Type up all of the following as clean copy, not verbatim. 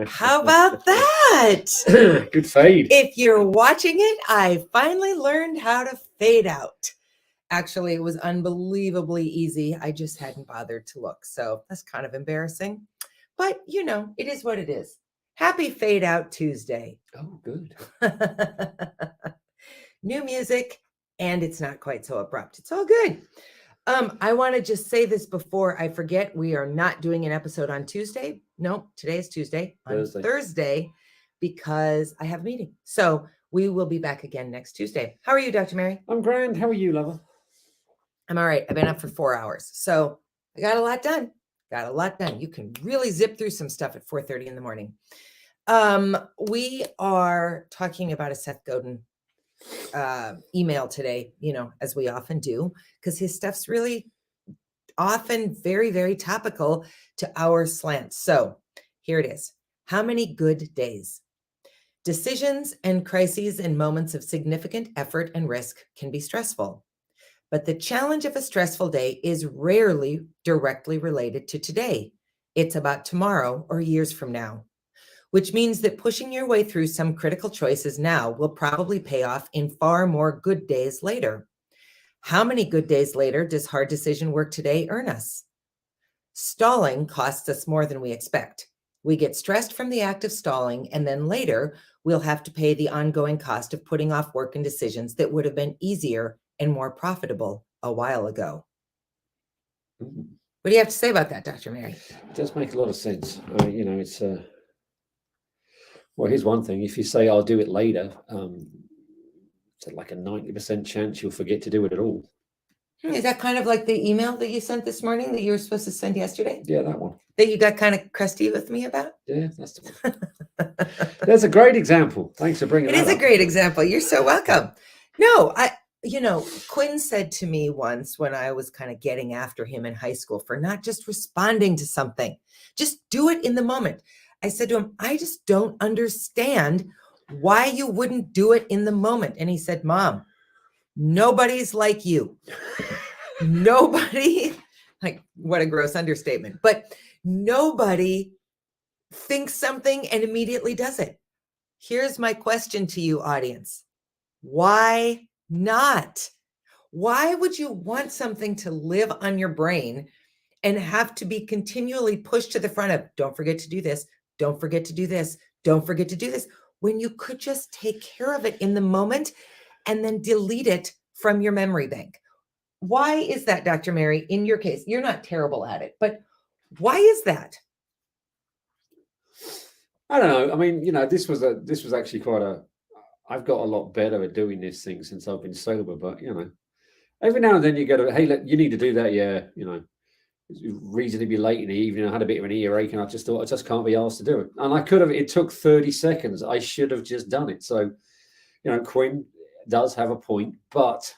How about that? Good fade. If you're watching it, I finally learned how to fade out. Actually, it was unbelievably easy. I just hadn't bothered to look. So that's kind of embarrassing. But, it is what it is. Happy Fade Out Tuesday. Oh, good. New music, and it's not quite so abrupt. It's all good. I want to just say this before I forget. We are not doing an episode on Tuesday. No, today is Tuesday. On Thursday, because I have a meeting. So we will be back again next Tuesday. How are you, Dr. Mary? I'm grand. How are you, lover? I'm all right. I've been up for 4 hours. So I got a lot done. You can really zip through some stuff at 4:30 in the morning. We are talking about a Seth Godin email today, as we often do, because his stuff's really often very, very topical to our slants. So here it is. How many good days? Decisions and crises in moments of significant effort and risk can be stressful. But the challenge of a stressful day is rarely directly related to today. It's about tomorrow or years from now, which means that pushing your way through some critical choices now will probably pay off in far more good days later. How many good days later does hard decision work today earn us? Stalling costs us more than we expect. We get stressed from the act of stalling, and then later we'll have to pay the ongoing cost of putting off work and decisions that would have been easier and more profitable a while ago. Mm-hmm. What do you have to say about that, Dr. Mary? It does make a lot of sense. It's well, here's one thing. If you say, I'll do it later, it's like a 90% chance you'll forget to do it at all. Is that kind of like the email that you sent this morning that you were supposed to send yesterday? Yeah, that one. That you got kind of crusty with me about? Yeah, that's the one. That's a great example. Thanks for bringing it that up. It is a great example. You're so welcome. No, Quinn said to me once when I was kind of getting after him in high school for not just responding to something, just do it in the moment. I said to him, I just don't understand why you wouldn't do it in the moment. And he said, Mom, nobody's like you. Nobody, like, what a gross understatement, but nobody thinks something and immediately does it. Here's my question to you, audience. Why not? Why would you want something to live on your brain and have to be continually pushed to the front of, don't forget to do this, don't forget to do this, don't forget to do this, when you could just take care of it in the moment and then delete it from your memory bank? Why is that, Dr. Mary? In your case, you're not terrible at it, but why is that? I don't know. I mean, this was actually I've got a lot better at doing this thing since I've been sober, but every now and then you go to, hey, you need to do that. Yeah. Reasonably late in the evening, I had a bit of an earache and I just thought I just can't be asked to do it. And I could have, it took 30 seconds. I should have just done it. So, Quinn does have a point, but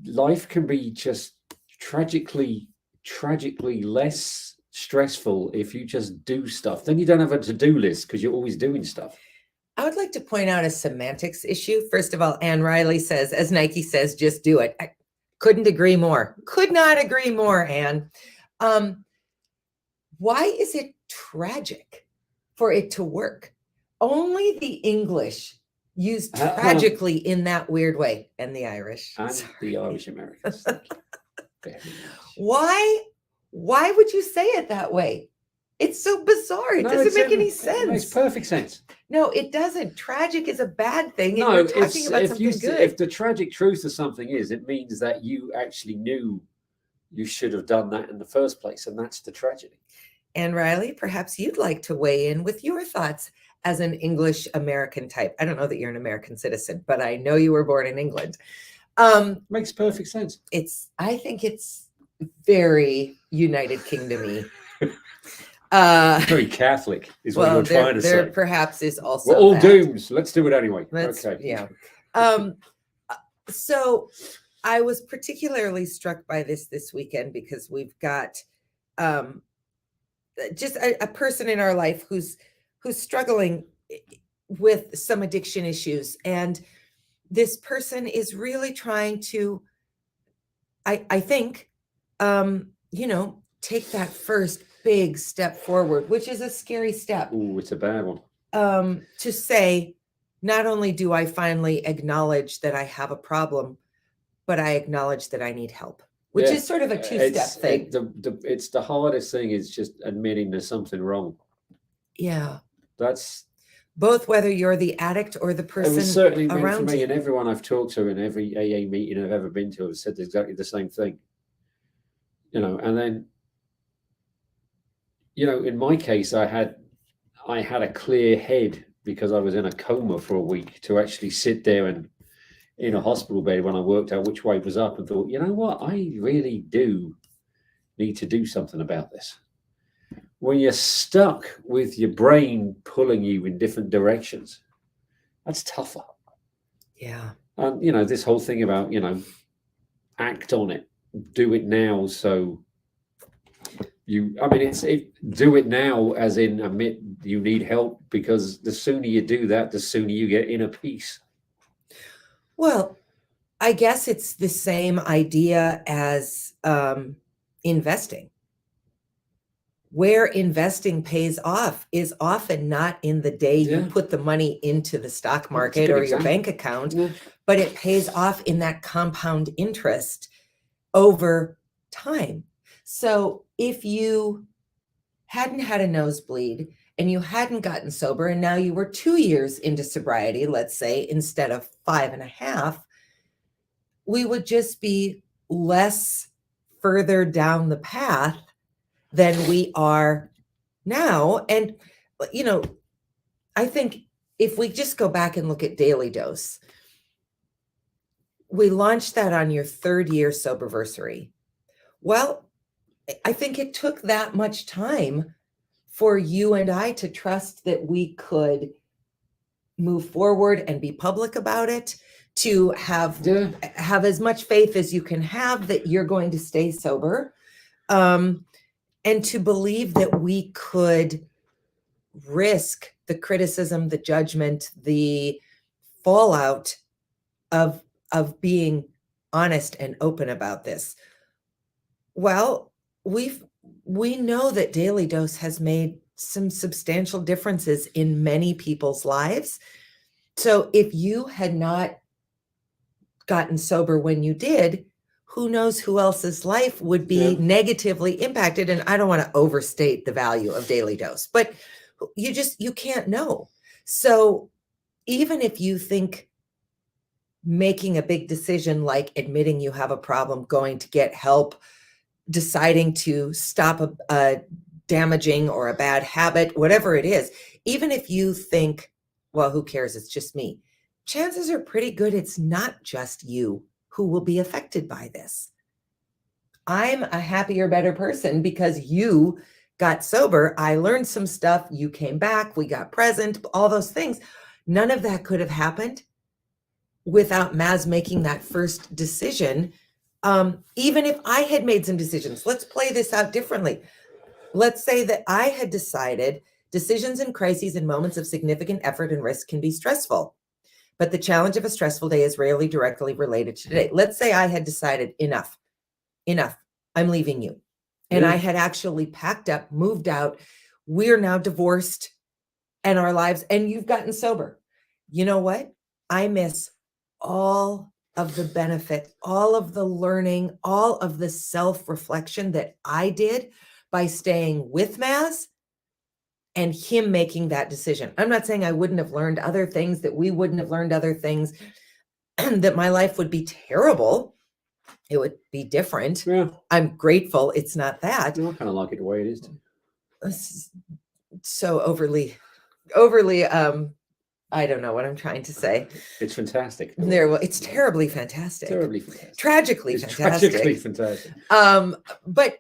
life can be just tragically less stressful if you just do stuff. Then you don't have a to-do list because you're always doing stuff. I would like to point out a semantics issue. First of all, Ann Riley says, as Nike says, just do it. I couldn't agree more. Could not agree more, Ann. Why is it tragic for it to work? Only the English use tragically in that weird way, and the Irish. And the Irish Americans. Why would you say it that way? It's so bizarre. It doesn't make any sense. It makes perfect sense. No, it doesn't. Tragic is a bad thing. No, you're talking about something good. If the tragic truth of something is, it means that you actually knew you should have done that in the first place, and that's the tragedy. And Riley, perhaps you'd like to weigh in with your thoughts as an English American type. I don't know that you're an American citizen, but I know you were born in England. Makes perfect sense. I think it's very United Kingdom-y. Very Catholic is what you're trying to say. There perhaps is also we're all doomed, so let's do it anyway. Okay. Yeah. So I was particularly struck by this weekend because we've got just a person in our life who's struggling with some addiction issues, and this person is really trying to, I think, take that first big step forward, which is a scary step. Oh, it's a bad one. To say, not only do I finally acknowledge that I have a problem, but I acknowledge that I need help, which Yeah. is sort of a two-step thing. It's the hardest thing is just admitting there's something wrong. Yeah. That's Both whether you're the addict or the it person was certainly meant for around me, you. and everyone I've talked to in every AA meeting I've ever been to have said exactly the same thing. You know, and then, you know, in my case, I had a clear head because I was in a coma for a week to actually sit there and in a hospital bed when I worked out which way was up and thought, you know what, I really do need to do something about this. When you're stuck with your brain pulling you in different directions, that's tougher. Yeah. And, you know, this whole thing about, you know, act on it, do it now. So do it now as in admit you need help, because the sooner you do that, the sooner you get inner peace. Well, I guess it's the same idea as investing. Where investing pays off is often not in the day you put the money into the stock market or your bank account, but it pays off in that compound interest over time. So if you hadn't had a nosebleed and you hadn't gotten sober, and now you were 2 years into sobriety, let's say, instead of 5.5, we would just be less further down the path than we are now. And, you know, I think if we just go back and look at Daily Dose, we launched that on your 3rd year soberversary. Well, I think it took that much time for you and I to trust that we could move forward and be public about it, to have as much faith as you can have that you're going to stay sober, and to believe that we could risk the criticism, the judgment, the fallout of being honest and open about this. Well, we know that Daily Dose has made some substantial differences in many people's lives. So if you had not gotten sober when you did, who knows who else's life would be negatively impacted. And I don't want to overstate the value of Daily Dose, but you can't know. So even if you think making a big decision like admitting you have a problem, going to get help, deciding to stop a damaging or a bad habit, whatever it is, even if you think, well, who cares? It's just me. Chances are pretty good it's not just you who will be affected by this. I'm a happier, better person because you got sober. I learned some stuff. You came back. We got present, all those things. None of that could have happened without Maz making that first decision. Even if I had made some decisions, let's play this out differently. Let's say that I had decided decisions in crises and moments of significant effort and risk can be stressful, but the challenge of a stressful day is rarely directly related to today. Let's say I had decided enough, I'm leaving you. And I had actually packed up, moved out. We're now divorced and our lives, and you've gotten sober. You know what? I miss all of the benefit, all of the learning, all of the self-reflection that I did by staying with Maz and him making that decision. I'm not saying I wouldn't have learned other things, that we wouldn't have learned other things, that my life would be terrible. It would be different. I'm grateful it's not that. I kind of like it the way it is too. So overly, I don't know what I'm trying to say. It's fantastic. It's terribly fantastic. Terribly fantastic. Tragically fantastic. Tragically fantastic. But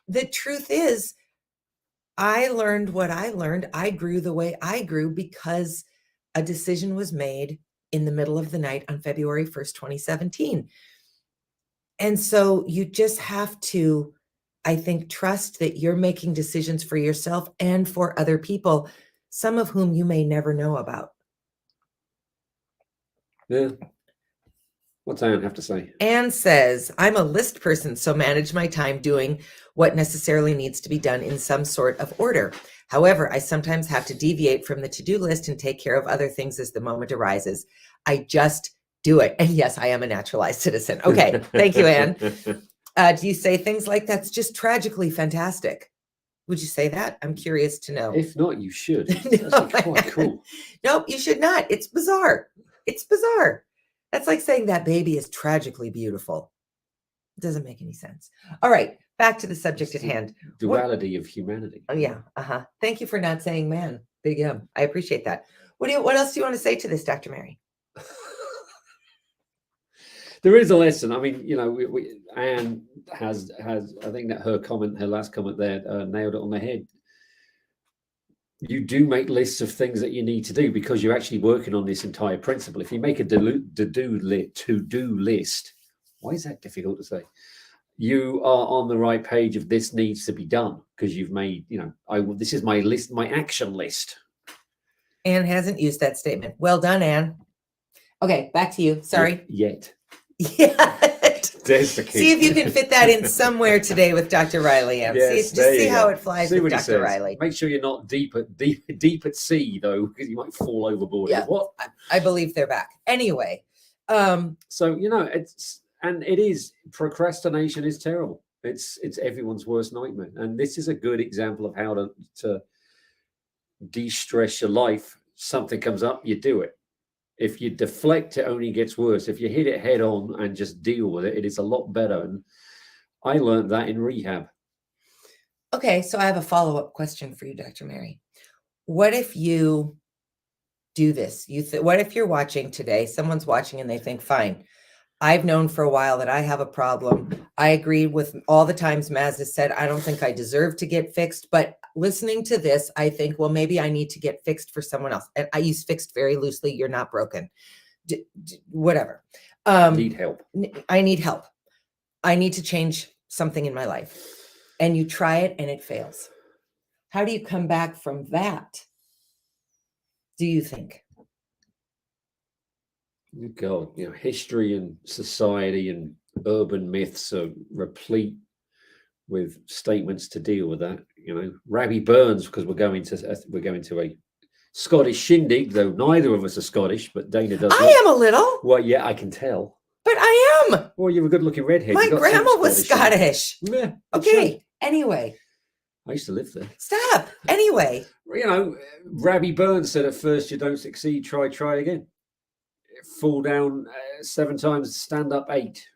the truth is, I learned what I learned. I grew the way I grew because a decision was made in the middle of the night on February 1st, 2017. And so you just have to, I think, trust that you're making decisions for yourself and for other people, some of whom you may never know about. Yeah. What's Anne have to say? Anne says, I'm a list person, so manage my time doing what necessarily needs to be done in some sort of order. However, I sometimes have to deviate from the to-do list and take care of other things as the moment arises. I just do it. And yes, I am a naturalized citizen. Okay, thank you, Anne. Do you say things like that's just tragically fantastic? Would you say that? I'm curious to know. If not, you should. It's actually quite cool. Nope, you should not. It's bizarre. It's bizarre. That's like saying that baby is tragically beautiful. It doesn't make any sense. All right, back to the subject at hand. Duality of humanity. Oh yeah, Thank you for not saying man. Big M. I appreciate that. What else do you want to say to this, Dr. Mary? There is a lesson. I mean, Anne has. I think that her last comment there, nailed it on the head. You do make lists of things that you need to do because you're actually working on this entire principle. If you make a to-do list, why is that difficult to say? You are on the right page of this needs to be done because you've made, this is my list, my action list. Anne hasn't used that statement. Well done, Anne. Okay, back to you. Sorry. Yet. Yeah. There's the key. See if you can fit that in somewhere today with Dr. Riley. Anne. Yes, see how it flies with Dr. Riley. Make sure you're not deep at sea though, because you might fall overboard. Yeah, what? I believe they're back. Anyway, so it is, procrastination is terrible. It's everyone's worst nightmare, and this is a good example of how to de-stress your life. Something comes up, you do it. If you deflect, it only gets worse. If you hit it head on and just deal with it, it is a lot better. And I learned that in rehab. Okay, so I have a follow-up question for you, Dr. Mary. What if you do this? What if you're watching today, someone's watching and they think, fine, I've known for a while that I have a problem. I agree with all the times Maz has said, I don't think I deserve to get fixed, but listening to this, I think, well, maybe I need to get fixed for someone else. And I use fixed very loosely. You're not broken. Whatever. Need help. I need help. I need to change something in my life. And you try it and it fails. How do you come back from that? Do you think? God, history and society and urban myths are replete with statements to deal with that. Rabbie Burns, because we're going to a Scottish shindig, though neither of us are Scottish, but Dana does. I am a little. Well, yeah, I can tell. But I am. Well, you're a good-looking redhead. My grandma was Scottish. Yeah. Okay. Sure. Anyway. I used to live there. Stop. Anyway. Rabbie Burns said at first you don't succeed, try again. Fall down 7 times, stand up 8,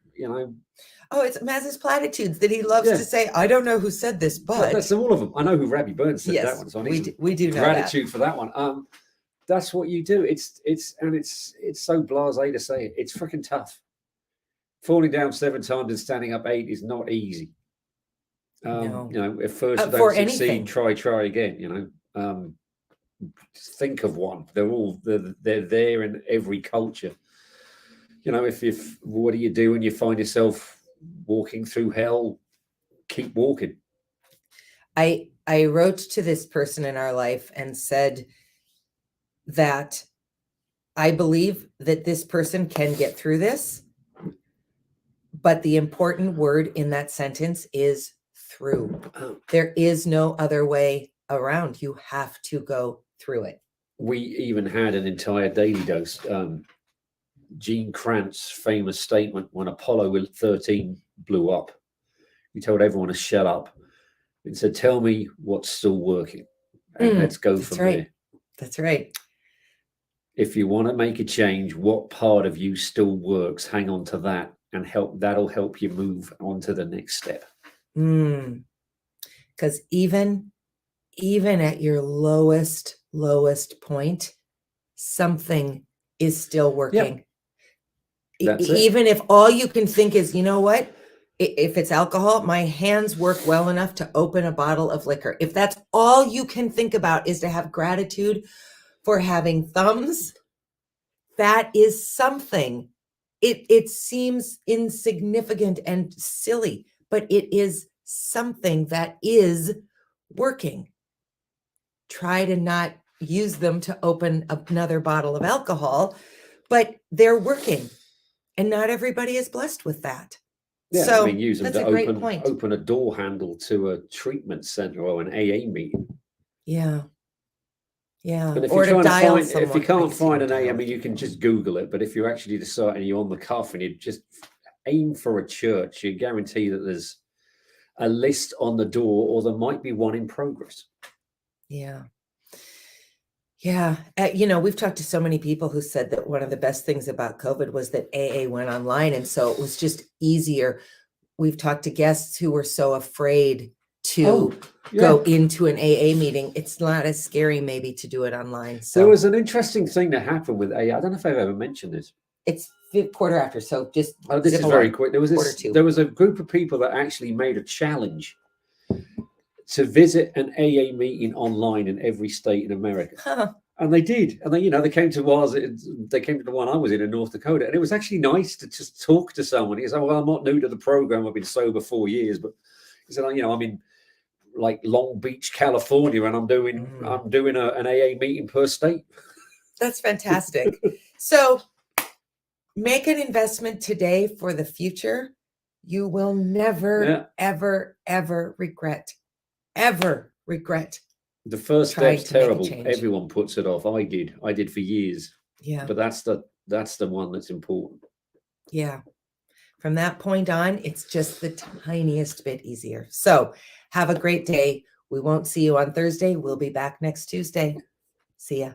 Oh, it's Maz's platitudes that he loves to say. I don't know who said this, but that's all of them. I know who Rabbie Burns said that one. So we do know gratitude for that one. That's what you do. It's so blasé to say it. It's freaking tough. Falling down 7 times and standing up 8 is not easy. No. At first you don't succeed, anything. try again. Think of one. They're there in every culture. If what do you do when you find yourself walking through hell? Keep walking. I wrote to this person in our life and said that I believe that this person can get through this, but the important word in that sentence is through. There is no other way around. You have to go through it. We even had an entire daily dose. Gene Kranz's famous statement when Apollo 13 blew up, he told everyone to shut up and said, tell me what's still working, and let's go from there. That's right. If you want to make a change, what part of you still works, hang on to that, and that'll help you move on to the next step. Because even at your lowest point, something is still working. Yep. Even if all you can think is, you know what? If it's alcohol, my hands work well enough to open a bottle of liquor. If that's all you can think about is to have gratitude for having thumbs, that is something. It seems insignificant and silly, but it is something that is working. Try to not use them to open another bottle of alcohol, but they're working. And not everybody is blessed with that. Yeah, So I mean, use them that's to a great point. open a door handle to a treatment center or an AA meeting. Yeah. Yeah. And if Or you're to trying to dial find, if you someone. I can't guess you find don't an AA, I dial mean, you can people. just Google it. But if you're actually deciding you're on the cuff and you just aim for a church, you guarantee that there's a list on the door, or there might be one in progress. Yeah. Yeah. You know, we've talked to so many people who said that one of the best things about COVID was that AA went online. And so it was just easier. We've talked to guests who were so afraid to go into an AA meeting. It's not as scary maybe to do it online. So there was an interesting thing that happened with AA. I don't know if I've ever mentioned this. it's quarter after. So just this is very quick. There was a group of people that actually made a challenge to visit an AA meeting online in every state in America. Huh. And they did. And they came to they came to the one I was in North Dakota. And it was actually nice to just talk to someone. He said, well, I'm not new to the program. I've been sober 4 years. But he said, I'm in like Long Beach, California, and I'm doing an AA meeting per state. That's fantastic. So make an investment today for the future. You will never, ever, ever regret. Ever regret. The first step's terrible. Everyone puts it off. I did for years. Yeah. But that's the one that's important. Yeah. From that point on, it's just the tiniest bit easier. So have a great day. We won't see you on Thursday. We'll be back next Tuesday. See ya.